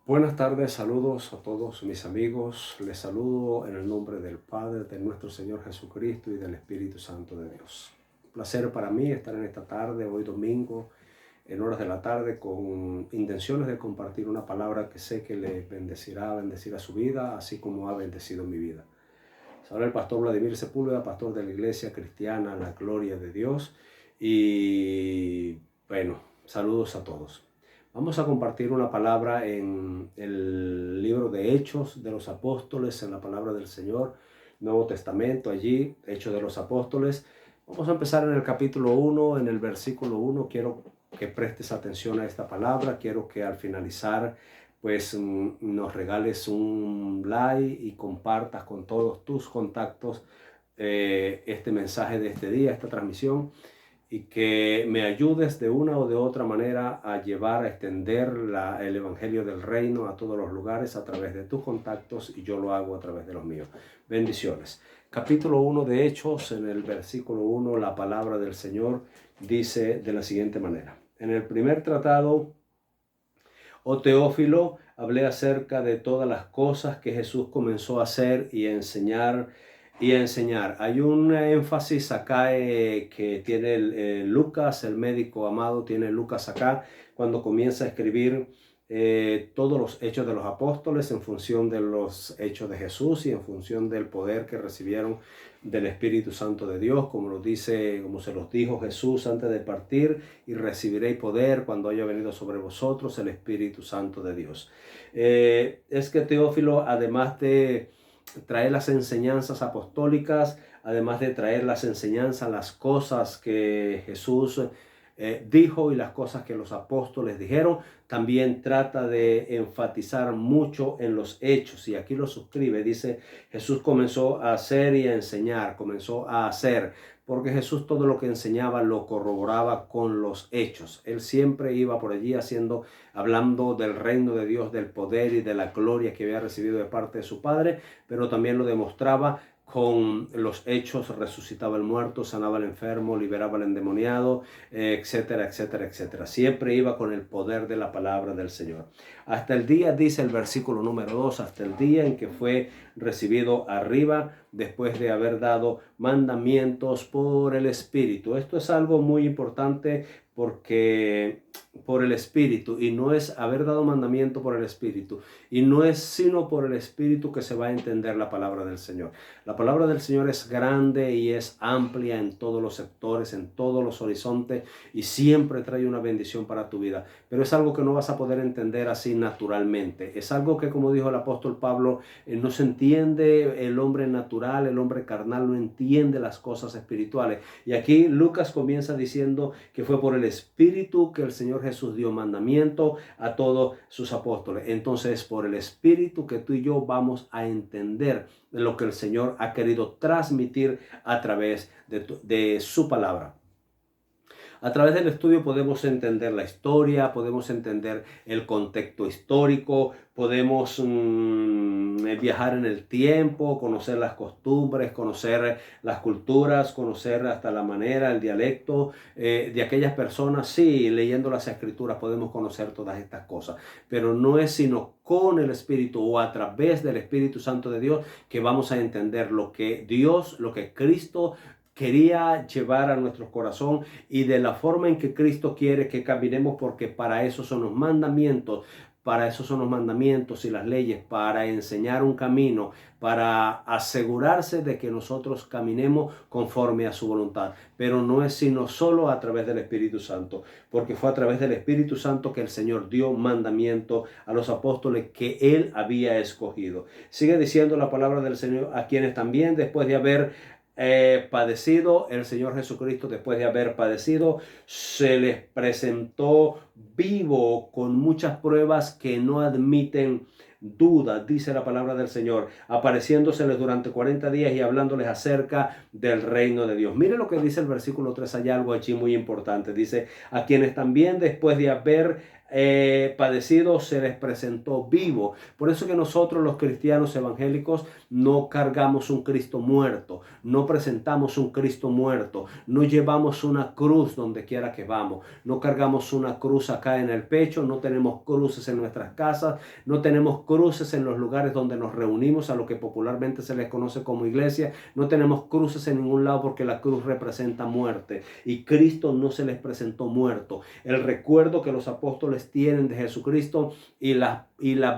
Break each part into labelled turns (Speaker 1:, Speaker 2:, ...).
Speaker 1: Buenas tardes, saludos a todos mis amigos. Les saludo en el nombre del Padre, de nuestro Señor Jesucristo y del Espíritu Santo de Dios. Un placer para mí estar en esta tarde, hoy domingo, en horas de la tarde, con intenciones de compartir una palabra que sé que le bendecirá su vida, así como ha bendecido mi vida. Soy el pastor Vladimir Sepúlveda, pastor de la Iglesia Cristiana La Gloria de Dios. Y bueno, saludos a todos. Vamos a compartir una palabra en el libro de Hechos de los Apóstoles, en la palabra del Señor, Nuevo Testamento, allí, Hechos de los Apóstoles. Vamos a empezar en el capítulo 1, en el versículo 1. Quiero que prestes atención a esta palabra. Quiero que al finalizar pues nos regales un like y compartas con todos tus contactos este mensaje de este día, esta transmisión, y que me ayudes de una o de otra manera a llevar, a extender el Evangelio del Reino a todos los lugares a través de tus contactos, y yo lo hago a través de los míos. Bendiciones. Capítulo 1 de Hechos, en el versículo 1, la palabra del Señor dice de la siguiente manera: en el primer tratado, oh Teófilo, hablé acerca de todas las cosas que Jesús comenzó a hacer y a enseñar. Hay un énfasis acá que tiene Lucas, el médico amado, tiene Lucas acá cuando comienza a escribir todos los hechos de los apóstoles en función de los hechos de Jesús y en función del poder que recibieron del Espíritu Santo de Dios, como se los dijo Jesús antes de partir: y recibiréis poder cuando haya venido sobre vosotros el Espíritu Santo de Dios. Es que Teófilo, además de traer las enseñanzas apostólicas, además de traer las enseñanzas, las cosas que Jesús dijo y las cosas que los apóstoles dijeron, también trata de enfatizar mucho en los hechos, y aquí lo suscribe, dice: Jesús comenzó a hacer y a enseñar, comenzó a hacer, porque Jesús todo lo que enseñaba lo corroboraba con los hechos. Él siempre iba por allí hablando del reino de Dios, del poder y de la gloria que había recibido de parte de su Padre, pero también lo demostraba con los hechos: resucitaba el muerto, sanaba al enfermo, liberaba al endemoniado, etcétera, etcétera, etcétera. Siempre iba con el poder de la palabra del Señor. Hasta el día, dice el versículo número 2, hasta el día en que fue recibido arriba, después de haber dado mandamientos por el Espíritu. Esto es algo muy importante, porque por el Espíritu, y no es haber dado mandamiento por el Espíritu, y no es sino por el Espíritu que se va a entender la palabra del Señor. La palabra del Señor es grande y es amplia en todos los sectores, en todos los horizontes, y siempre trae una bendición para tu vida, pero es algo que no vas a poder entender así naturalmente. Es algo que, como dijo el apóstol Pablo, no se entiende. El hombre natural, el hombre carnal, no entiende las cosas espirituales. Y aquí Lucas comienza diciendo que fue por el Espíritu que el Señor Jesús dio mandamiento a todos sus apóstoles. Entonces, por el Espíritu que tú y yo vamos a entender lo que el Señor ha querido transmitir a través de su palabra. A través del estudio podemos entender la historia, podemos entender el contexto histórico, podemos viajar en el tiempo, conocer las costumbres, conocer las culturas, conocer hasta la manera, el dialecto de aquellas personas. Sí, leyendo las Escrituras podemos conocer todas estas cosas, pero no es sino con el Espíritu o a través del Espíritu Santo de Dios que vamos a entender lo que Dios, lo que Cristo quería llevar a nuestro corazón, y de la forma en que Cristo quiere que caminemos, porque para eso son los mandamientos. Para eso son los mandamientos y las leyes, para enseñar un camino, para asegurarse de que nosotros caminemos conforme a su voluntad. Pero no es sino solo a través del Espíritu Santo, porque fue a través del Espíritu Santo que el Señor dio mandamiento a los apóstoles que Él había escogido. Sigue diciendo la palabra del Señor: a quienes también, después de haber padecido, el Señor Jesucristo, después de haber padecido, se les presentó vivo con muchas pruebas que no admiten duda, dice la palabra del Señor, apareciéndoseles durante 40 días y hablándoles acerca del reino de Dios. Mire lo que dice el versículo 3, hay algo allí muy importante. Dice: a quienes también, después de haber padecido se les presentó vivo. Por eso que nosotros los cristianos evangélicos no cargamos un Cristo muerto, no presentamos un Cristo muerto, no llevamos una cruz donde quiera que vamos, no cargamos una cruz acá en el pecho, no tenemos cruces en nuestras casas, no tenemos cruces en los lugares donde nos reunimos, a lo que popularmente se les conoce como iglesia, no tenemos cruces en ningún lado porque la cruz representa muerte y Cristo no se les presentó muerto. El recuerdo que los apóstoles tienen de Jesucristo y la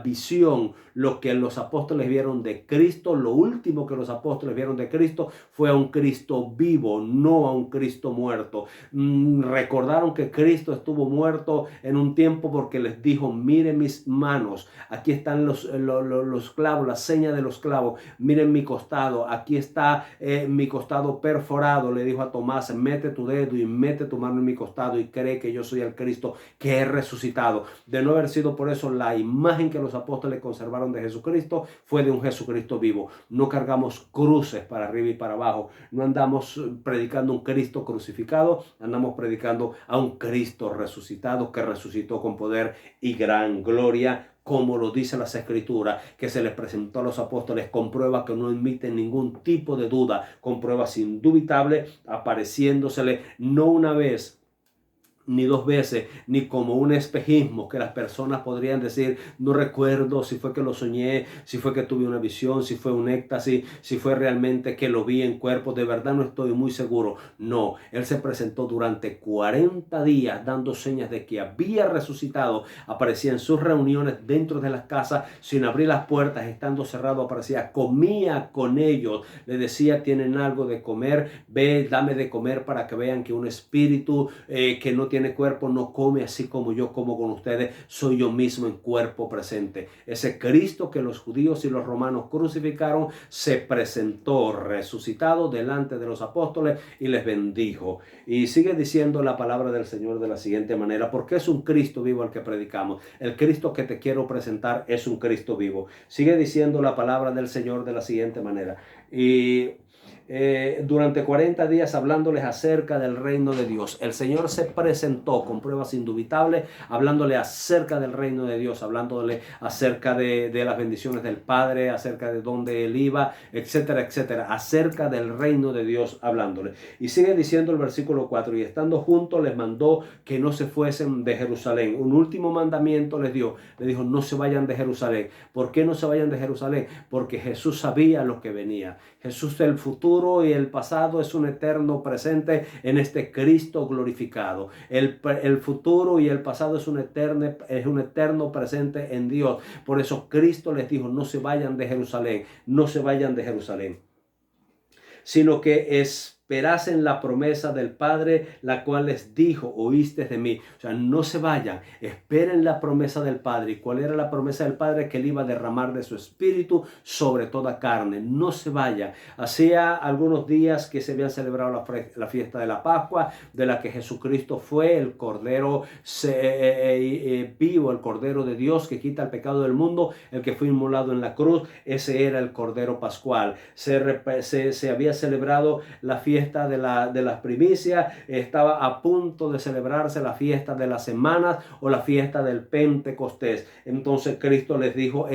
Speaker 1: visión, lo que los apóstoles vieron de Cristo, lo último que los apóstoles vieron de Cristo fue a un Cristo vivo, no a un Cristo muerto. Recordaron que Cristo estuvo muerto en un tiempo porque les dijo: miren mis manos, aquí están los clavos, la seña de los clavos, miren mi costado, aquí está mi costado perforado. Le dijo a Tomás: mete tu dedo y mete tu mano en mi costado y cree que yo soy el Cristo que he resucitado. De no haber sido por eso, la imagen que los apóstoles conservaron de Jesucristo fue de un Jesucristo vivo. No cargamos cruces para arriba y para abajo, no andamos predicando un Cristo crucificado, andamos predicando a un Cristo resucitado, que resucitó con poder y gran gloria, como lo dice las Escrituras, que se les presentó a los apóstoles con pruebas que no admiten ningún tipo de duda, con pruebas indubitables, apareciéndosele no una vez, ni dos veces, ni como un espejismo que las personas podrían decir: no recuerdo si fue que lo soñé, si fue que tuve una visión, si fue un éxtasis, si fue realmente que lo vi en cuerpo, de verdad no estoy muy seguro. No, Él se presentó durante 40 días dando señas de que había resucitado. Aparecía en sus reuniones dentro de las casas sin abrir las puertas, estando cerrado aparecía, comía con ellos, le decía: tienen algo de comer, ve, dame de comer, para que vean que un espíritu que no tiene cuerpo no come así como yo como con ustedes, soy yo mismo en cuerpo presente. Ese Cristo que los judíos y los romanos crucificaron se presentó resucitado delante de los apóstoles y les bendijo. Y sigue diciendo la palabra del Señor de la siguiente manera, porque es un Cristo vivo el que predicamos. El Cristo que te quiero presentar es un Cristo vivo. Sigue diciendo la palabra del Señor de la siguiente manera. Durante 40 días hablándoles acerca del reino de Dios. El Señor se presentó con pruebas indubitables, hablándole acerca del reino de Dios, hablándole acerca de las bendiciones del Padre, acerca de dónde Él iba, etcétera, etcétera, acerca del reino de Dios hablándole. Y sigue diciendo el versículo 4, y estando juntos les mandó que no se fuesen de Jerusalén. Un último mandamiento les dio, le dijo: no se vayan de Jerusalén. ¿Por qué no se vayan de Jerusalén? Porque Jesús sabía lo que venía. Jesús, el futuro y el pasado, es un eterno presente en este Cristo glorificado. El futuro y el pasado es un eterno presente en Dios. Por eso Cristo les dijo: no se vayan de Jerusalén, no se vayan de Jerusalén, sino que esperasen la promesa del Padre, la cual les dijo: oíste de mí. O sea, no se vayan, esperen la promesa del Padre. ¿Y cuál era la promesa del Padre? Que Él iba a derramar de su espíritu sobre toda carne. No se vayan. Hacía algunos días que se habían celebrado la fiesta de la Pascua, de la que Jesucristo fue el Cordero vivo, el Cordero de Dios que quita el pecado del mundo, el que fue inmolado en la cruz. Ese era el Cordero Pascual. Se había celebrado la fiesta de las primicias, estaba a punto de celebrarse la fiesta de las semanas o la fiesta del Pentecostés. Entonces Cristo les dijo,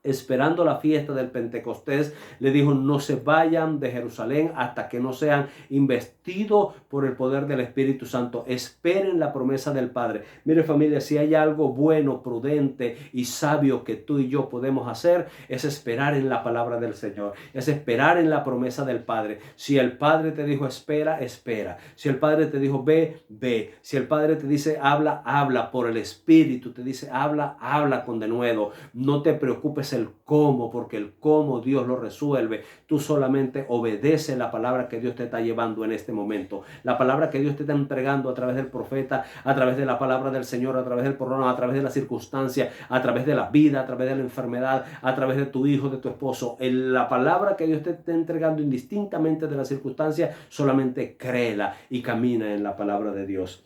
Speaker 1: esperando la fiesta del Pentecostés, le dijo: no se vayan de Jerusalén hasta que no sean investidos por el poder del Espíritu Santo. Esperen la promesa del Padre. Mire, familia, si hay algo bueno, prudente y sabio que tú y yo podemos hacer, es esperar en la palabra del Señor, es esperar en la promesa del Padre. Si el Padre te dijo espera, espera. Si el Padre te dijo ve, ve. Si el Padre te dice habla, habla por el Espíritu. Te dice habla, habla con denuedo. No te preocupes el cómo, porque el cómo Dios lo resuelve. Tú solamente obedece la palabra que Dios te está llevando en este momento, la palabra que Dios te está entregando a través del profeta, a través de la palabra del Señor, a través del programa, a través de la circunstancia, a través de la vida, a través de la enfermedad, a través de tu hijo, de tu esposo. La palabra que Dios te está entregando indistintamente de la circunstancia, solamente créela y camina en la palabra de Dios.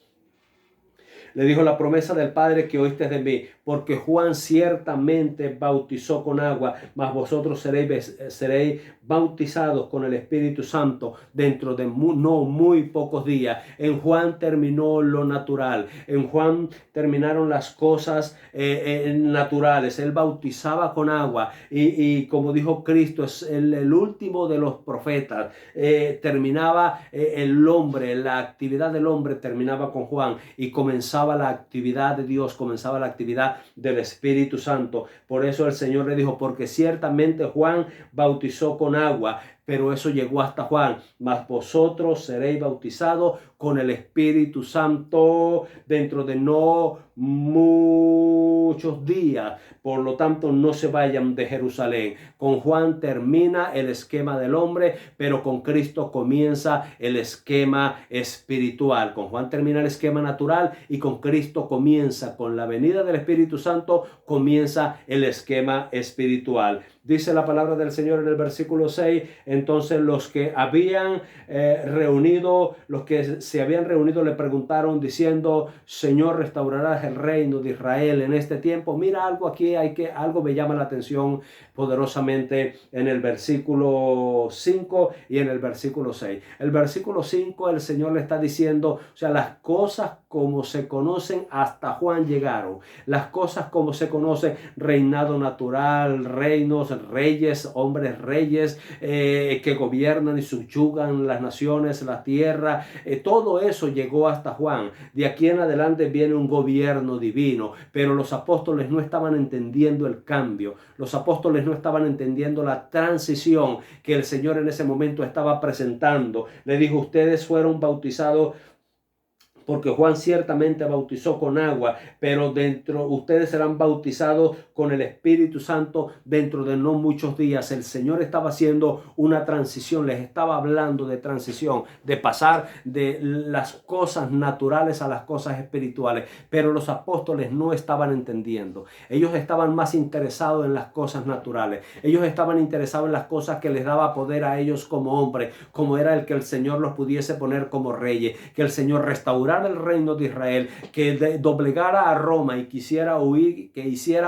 Speaker 1: Le dijo: la promesa del Padre que oíste de mí, porque Juan ciertamente bautizó con agua, mas vosotros seréis bautizados con el Espíritu Santo dentro de no muy pocos días. En Juan terminó lo natural, en Juan terminaron las cosas naturales. Él bautizaba con agua y como dijo Cristo, es el último de los profetas. Terminaba el hombre, la actividad del hombre terminaba con Juan y comenzaba la actividad de Dios, comenzaba la actividad del Espíritu Santo. Por eso el Señor le dijo: porque ciertamente Juan bautizó con agua, pero eso llegó hasta Juan, mas vosotros seréis bautizados con el Espíritu Santo dentro de no muchos días. Por lo tanto, no se vayan de Jerusalén. Con Juan termina el esquema del hombre, pero con Cristo comienza el esquema espiritual. Con Juan termina el esquema natural y con Cristo comienza, con la venida del Espíritu Santo, comienza el esquema espiritual. Dice la palabra del Señor en el versículo 6, entonces los que habían los que se habían reunido le preguntaron diciendo: Señor, ¿restaurarás el reino de Israel en este tiempo? Mira algo aquí, algo me llama la atención poderosamente en el versículo 5 y en el versículo 6. El versículo 5, el Señor le está diciendo, o sea, las cosas como se conocen hasta Juan llegaron. Las cosas como se conocen: reinado natural, reinos, reyes, hombres reyes que gobiernan y subyugan las naciones, la tierra. Todo eso llegó hasta Juan. De aquí en adelante viene un gobierno divino, pero los apóstoles no estaban entendiendo el cambio. Los apóstoles no estaban entendiendo la transición que el Señor en ese momento estaba presentando. Le dijo: ustedes fueron bautizados porque Juan ciertamente bautizó con agua, pero ustedes serán bautizados con el Espíritu Santo dentro de no muchos días. El Señor estaba haciendo una transición, les estaba hablando de transición, de pasar de las cosas naturales a las cosas espirituales, pero los apóstoles no estaban entendiendo. Ellos estaban más interesados en las cosas naturales. Ellos estaban interesados en las cosas que les daba poder a ellos como hombres, como era el que el Señor los pudiese poner como reyes, que el Señor restaurara el reino de Israel, que doblegara a Roma y que hiciera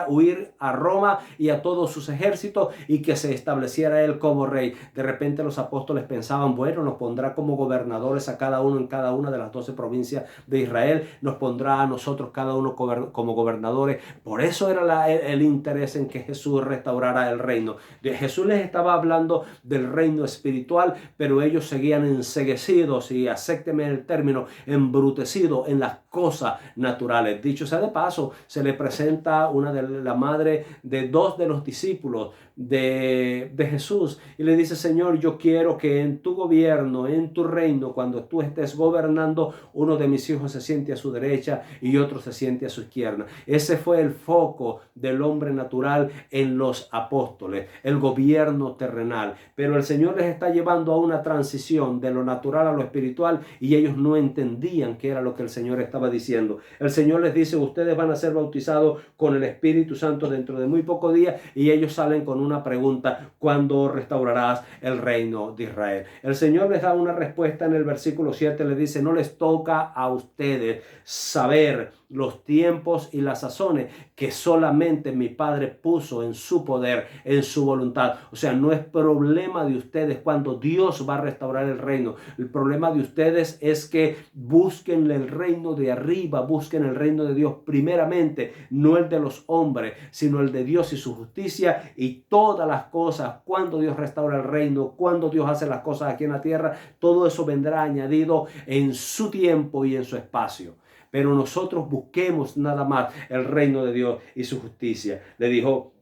Speaker 1: huir a Roma y a todos sus ejércitos, y que se estableciera él como rey. De repente los apóstoles pensaban: bueno, nos pondrá como gobernadores a cada uno en cada una de las 12 provincias de Israel, nos pondrá a nosotros cada uno como gobernadores. Por eso era el interés en que Jesús restaurara el reino. Jesús les estaba hablando del reino espiritual, pero ellos seguían enceguecidos y, acépteme el término, embrutecidos en las cosas naturales. Dicho sea de paso, se le presenta la madre de dos de los discípulos de Jesús y le dice: Señor, yo quiero que en tu gobierno, en tu reino, cuando tú estés gobernando, uno de mis hijos se siente a su derecha y otro se siente a su izquierda. Ese fue el foco del hombre natural en los apóstoles, el gobierno terrenal. Pero el Señor les está llevando a una transición de lo natural a lo espiritual y ellos no entendían qué era lo que el Señor estaba diciendo. El Señor les dice: ustedes van a ser bautizados con el Espíritu Santo dentro de muy pocos días, y ellos salen con una pregunta: ¿cuándo restaurarás el reino de Israel? El Señor les da una respuesta en el versículo 7, les dice: no les toca a ustedes saber los tiempos y las sazones que solamente mi Padre puso en su poder, en su voluntad. O sea, no es problema de ustedes cuando Dios va a restaurar el reino. El problema de ustedes es que busquen el reino de arriba, busquen el reino de Dios primeramente, no el de los hombres, sino el de Dios y su justicia, y todas las cosas, cuando Dios restaura el reino, cuando Dios hace las cosas aquí en la tierra, todo eso vendrá añadido en su tiempo y en su espacio. Pero nosotros busquemos nada más el reino de Dios y su justicia. Le dijo: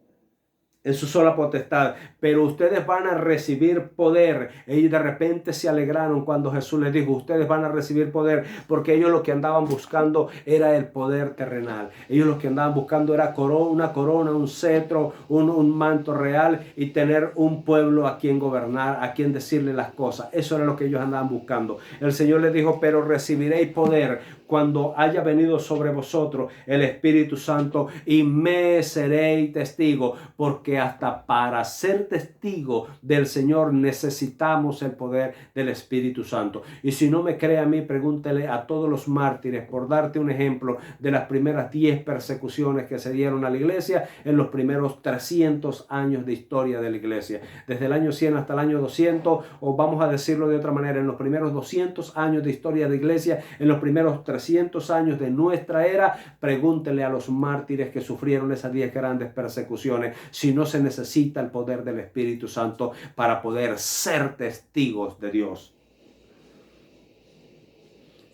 Speaker 1: en su sola potestad, pero ustedes van a recibir poder. Ellos de repente se alegraron cuando Jesús les dijo: ustedes van a recibir poder, porque ellos lo que andaban buscando era el poder terrenal. Ellos lo que andaban buscando era una corona, un cetro, un manto real, y tener un pueblo a quien gobernar, a quien decirle las cosas. Eso era lo que ellos andaban buscando. El Señor les dijo: pero recibiréis poder cuando haya venido sobre vosotros el Espíritu Santo, y me seréis testigo, porque hasta para ser testigo del Señor necesitamos el poder del Espíritu Santo. Y si no me cree a mí, pregúntele a todos los mártires, por darte un ejemplo de las primeras 10 persecuciones que se dieron a la iglesia en los primeros 300 años de historia de la iglesia. Desde el año 100 hasta el año 200, o vamos a decirlo de otra manera, en los primeros 200 años de historia de la iglesia, en los primeros 300 años de nuestra era, pregúntele a los mártires que sufrieron esas 10 grandes persecuciones si no se necesita el poder del Espíritu Santo para poder ser testigos de Dios.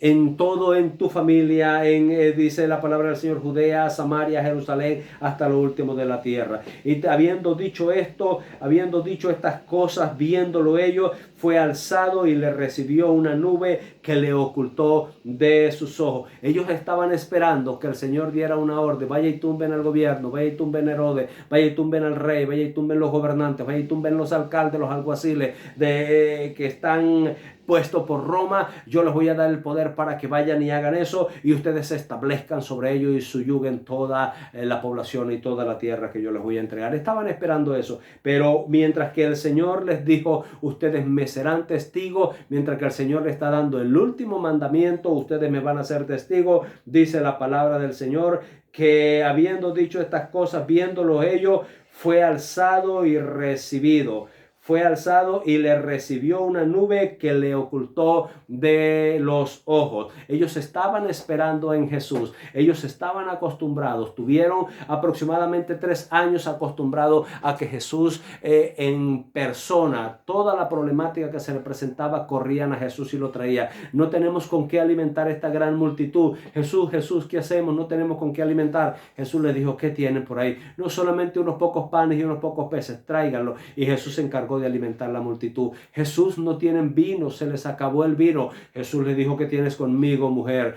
Speaker 1: En todo, en tu familia, dice la palabra del Señor, Judea, Samaria, Jerusalén, hasta lo último de la tierra. Y habiendo dicho esto, habiendo dicho estas cosas, viéndolo ellos, fue alzado y le recibió una nube que le ocultó de sus ojos. Ellos estaban esperando que el Señor diera una orden: vaya y tumben al gobierno, vaya y tumben a Herodes, vaya y tumben al rey, vaya y tumben los gobernantes, vaya y tumben los alcaldes, los alguaciles que están puestos por Roma. Yo les voy a dar el poder para que vayan y hagan eso, y ustedes se establezcan sobre ellos y subyuguen toda la población y toda la tierra que yo les voy a entregar. Estaban esperando eso, pero mientras que el Señor les dijo: ustedes me serán testigos, mientras que el Señor le está dando el último mandamiento: ustedes me van a ser testigos, dice la palabra del Señor, que habiendo dicho estas cosas, viéndolo ellos, fue alzado y recibido. Fue alzado y le recibió una nube que le ocultó de los ojos. Ellos estaban esperando en Jesús. Ellos estaban acostumbrados. Tuvieron aproximadamente 3 años acostumbrados a que Jesús en persona, toda la problemática que se le presentaba, corrían a Jesús y lo traía. No tenemos con qué alimentar esta gran multitud. Jesús, ¿qué hacemos? No tenemos con qué alimentar. Jesús les dijo: ¿qué tienen por ahí? No solamente unos pocos panes y unos pocos peces, tráiganlo. Y Jesús se encargó de alimentar la multitud. Jesús: no tienen vino, se les acabó el vino. Jesús le dijo: ¿qué tienes conmigo, mujer?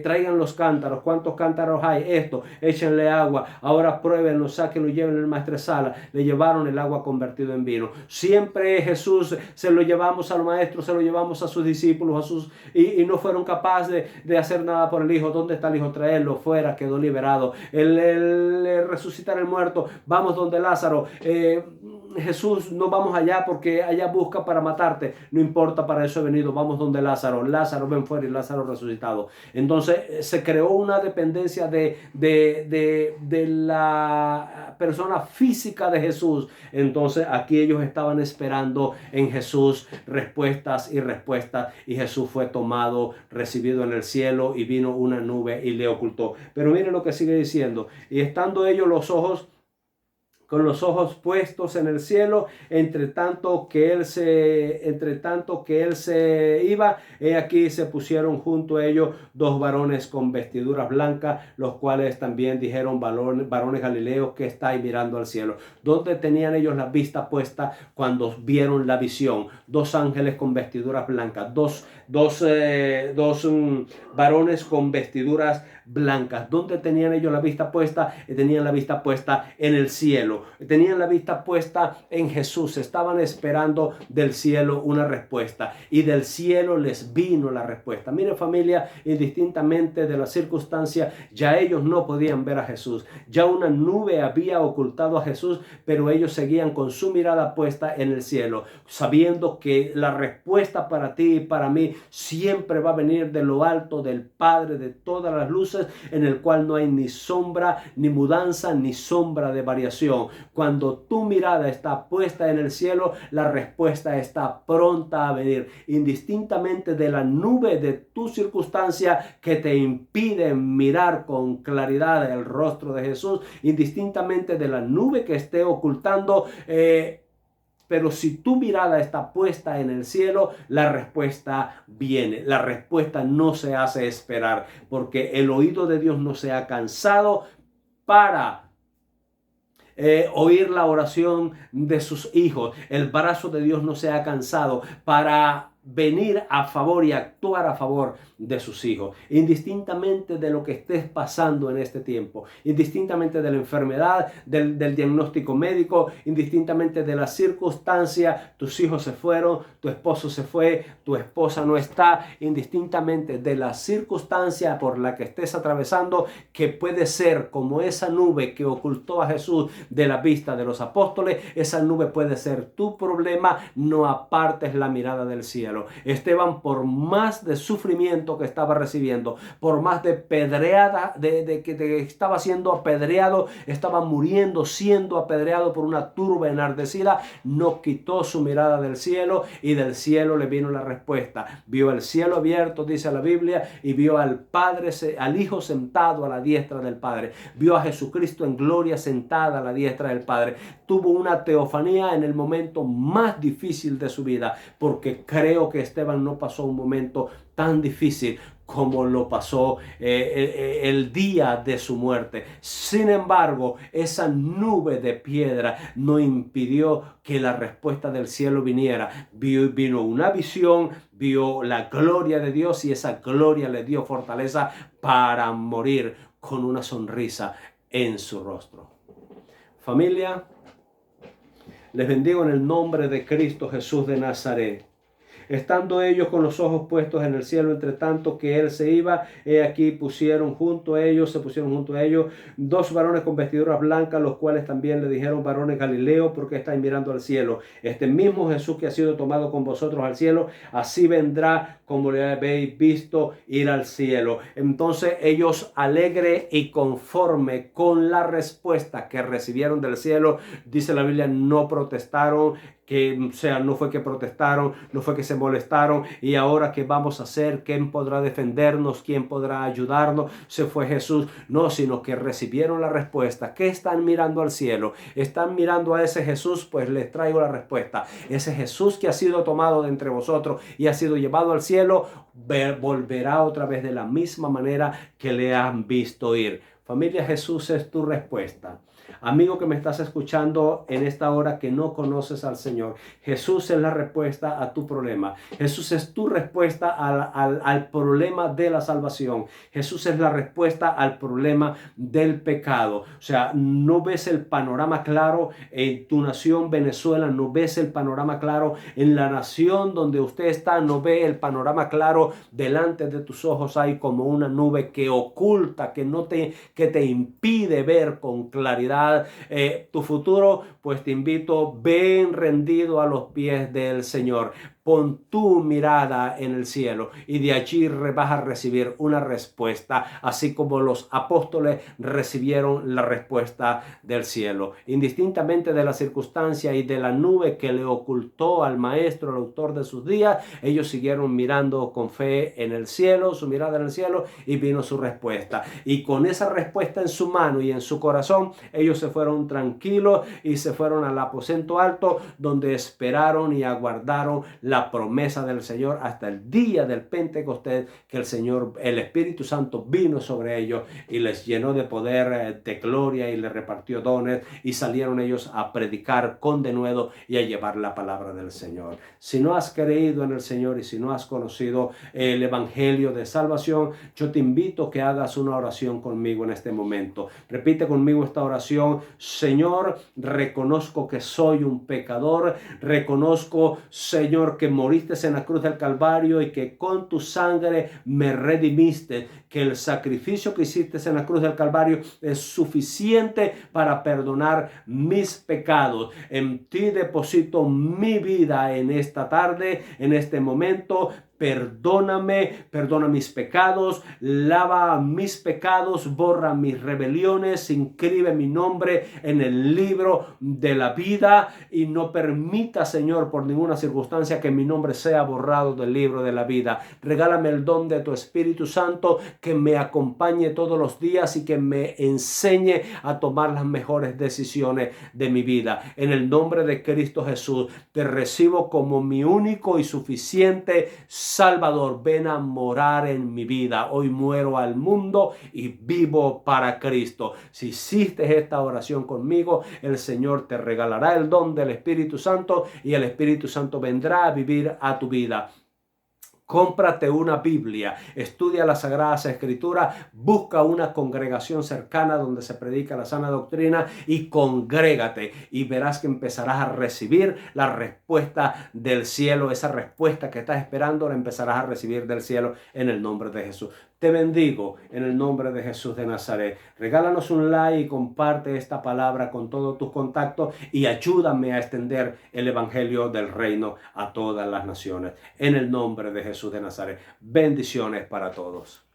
Speaker 1: Traigan los cántaros. ¿Cuántos cántaros hay? Esto, échenle agua. Ahora pruébenlo, sáquenlo y llévenlo al maestresala. Le llevaron el agua convertido en vino. Siempre Jesús se lo llevamos al maestro, se lo llevamos a sus discípulos, y no fueron capaces de hacer nada por el hijo. ¿Dónde está el hijo? Traerlo fuera, quedó liberado. El resucitar el muerto, vamos donde Lázaro. Jesús: no vamos allá porque allá busca para matarte. No importa, para eso he venido. Vamos donde Lázaro. Lázaro, ven fuera. Y Lázaro resucitado. Entonces se creó una dependencia de la persona física de Jesús. Entonces aquí ellos estaban esperando en Jesús respuestas y respuestas, y Jesús fue tomado, recibido en el cielo, y vino una nube y le ocultó. Pero miren lo que sigue diciendo: y estando ellos con los ojos puestos en el cielo, entre tanto que él se iba, he aquí se pusieron junto a ellos 2 varones con vestiduras blancas, los cuales también dijeron: varones galileos, ¿qué estáis mirando al cielo? ¿Dónde tenían ellos la vista puesta cuando vieron la visión? 2 ángeles con vestiduras blancas, dos varones con vestiduras blancas. ¿Dónde tenían ellos la vista puesta? Tenían la vista puesta en el cielo. Tenían la vista puesta en Jesús. Estaban esperando del cielo una respuesta, y del cielo les vino la respuesta. Miren, familia, indistintamente de la circunstancia, ya ellos no podían ver a Jesús. Ya una nube había ocultado a Jesús, pero ellos seguían con su mirada puesta en el cielo, sabiendo que la respuesta para ti y para mí siempre va a venir de lo alto, del Padre de todas las luces, en el cual no hay ni sombra, ni mudanza, ni sombra de variación. Cuando tu mirada está puesta en el cielo, la respuesta está pronta a venir, indistintamente de la nube de tu circunstancia que te impide mirar con claridad el rostro de Jesús, indistintamente de la nube que esté ocultando. Pero si tu mirada está puesta en el cielo, la respuesta viene. La respuesta no se hace esperar, porque el oído de Dios no se ha cansado para oír la oración de sus hijos. El brazo de Dios no se ha cansado para venir a favor y actuar a favor de sus hijos, indistintamente de lo que estés pasando en este tiempo, indistintamente de la enfermedad, del diagnóstico médico, indistintamente de la circunstancia. Tus hijos se fueron, tu esposo se fue, tu esposa no está, indistintamente de la circunstancia por la que estés atravesando, que puede ser como esa nube que ocultó a Jesús de la vista de los apóstoles. Esa nube puede ser tu problema. No apartes la mirada del cielo. Esteban, por más de sufrimiento que estaba recibiendo, por más de pedreada, de que estaba siendo apedreado, estaba muriendo, siendo apedreado por una turba enardecida, no quitó su mirada del cielo, y del cielo le vino la respuesta. Vio el cielo abierto, dice la Biblia, y vio al Padre, al Hijo sentado a la diestra del Padre. Vio a Jesucristo en gloria sentada a la diestra del Padre. Tuvo una teofanía en el momento más difícil de su vida, porque creo que Esteban no pasó un momento tan difícil como lo pasó el día de su muerte. Sin embargo, esa nube de piedra no impidió que la respuesta del cielo viniera. Vino una visión, vio la gloria de Dios, y esa gloria le dio fortaleza para morir con una sonrisa en su rostro. Familia, les bendigo en el nombre de Cristo Jesús de Nazaret. Estando ellos con los ojos puestos en el cielo, entre tanto que él se iba, he aquí se pusieron junto a ellos dos varones con vestiduras blancas, los cuales también le dijeron: varones Galileo, ¿por qué estáis mirando al cielo? Este mismo Jesús que ha sido tomado con vosotros al cielo, así vendrá como le habéis visto ir al cielo. Entonces ellos, alegre y conforme con la respuesta que recibieron del cielo, dice la Biblia, no protestaron. No fue que protestaron, no fue que se molestaron, y ahora ¿qué vamos a hacer? ¿Quién podrá defendernos? ¿Quién podrá ayudarnos? Se fue Jesús. No, sino que recibieron la respuesta. ¿Qué están mirando al cielo? ¿Están mirando a ese Jesús? Pues les traigo la respuesta. Ese Jesús que ha sido tomado de entre vosotros y ha sido llevado al cielo, volverá otra vez de la misma manera que le han visto ir. Familia, Jesús es tu respuesta. Amigo que me estás escuchando en esta hora que no conoces al Señor, Jesús es la respuesta a tu problema. Jesús es tu respuesta al problema de la salvación. Jesús es la respuesta al problema del pecado. O sea, no ves el panorama claro en tu nación Venezuela, no ves el panorama claro en la nación donde usted está, no ve el panorama claro delante de tus ojos. Hay como una nube que oculta, que te impide ver con claridad tu futuro. Pues te invito, ven rendido a los pies del Señor. Pon tu mirada en el cielo, y de allí vas a recibir una respuesta, así como los apóstoles recibieron la respuesta del cielo. Indistintamente de la circunstancia y de la nube que le ocultó al maestro, el autor de sus días, ellos siguieron mirando con fe en el cielo, su mirada en el cielo, y vino su respuesta. Y con esa respuesta en su mano y en su corazón, ellos se fueron tranquilos y se fueron al aposento alto, donde esperaron y aguardaron la promesa del Señor hasta el día del Pentecostés, que el Espíritu Santo vino sobre ellos y les llenó de poder, de gloria, y les repartió dones, y salieron ellos a predicar con denuedo y a llevar la palabra del Señor. Si no has creído en el Señor y si no has conocido el Evangelio de salvación, yo te invito a que hagas una oración conmigo en este momento. Repite conmigo esta oración: Señor, reconozco que soy un pecador, reconozco, Señor, que moriste en la cruz del Calvario y que con tu sangre me redimiste, que el sacrificio que hiciste en la cruz del Calvario es suficiente para perdonar mis pecados. En ti deposito mi vida en esta tarde, en este momento. Perdóname, perdona mis pecados, lava mis pecados, borra mis rebeliones, inscribe mi nombre en el libro de la vida, y no permita, Señor, por ninguna circunstancia que mi nombre sea borrado del libro de la vida. Regálame el don de tu Espíritu Santo, que me acompañe todos los días y que me enseñe a tomar las mejores decisiones de mi vida. En el nombre de Cristo Jesús, te recibo como mi único y suficiente Salvador. Ven a morar en mi vida. Hoy muero al mundo y vivo para Cristo. Si hiciste esta oración conmigo, el Señor te regalará el don del Espíritu Santo, y el Espíritu Santo vendrá a vivir a tu vida. Cómprate una Biblia, estudia las Sagradas Escrituras, busca una congregación cercana donde se predica la sana doctrina y congrégate y verás que empezarás a recibir la respuesta del cielo, esa respuesta que estás esperando la empezarás a recibir del cielo en el nombre de Jesús. Te bendigo en el nombre de Jesús de Nazaret. Regálanos un like y comparte esta palabra con todos tus contactos y ayúdame a extender el evangelio del reino a todas las naciones. En el nombre de Jesús de Nazaret. Bendiciones para todos.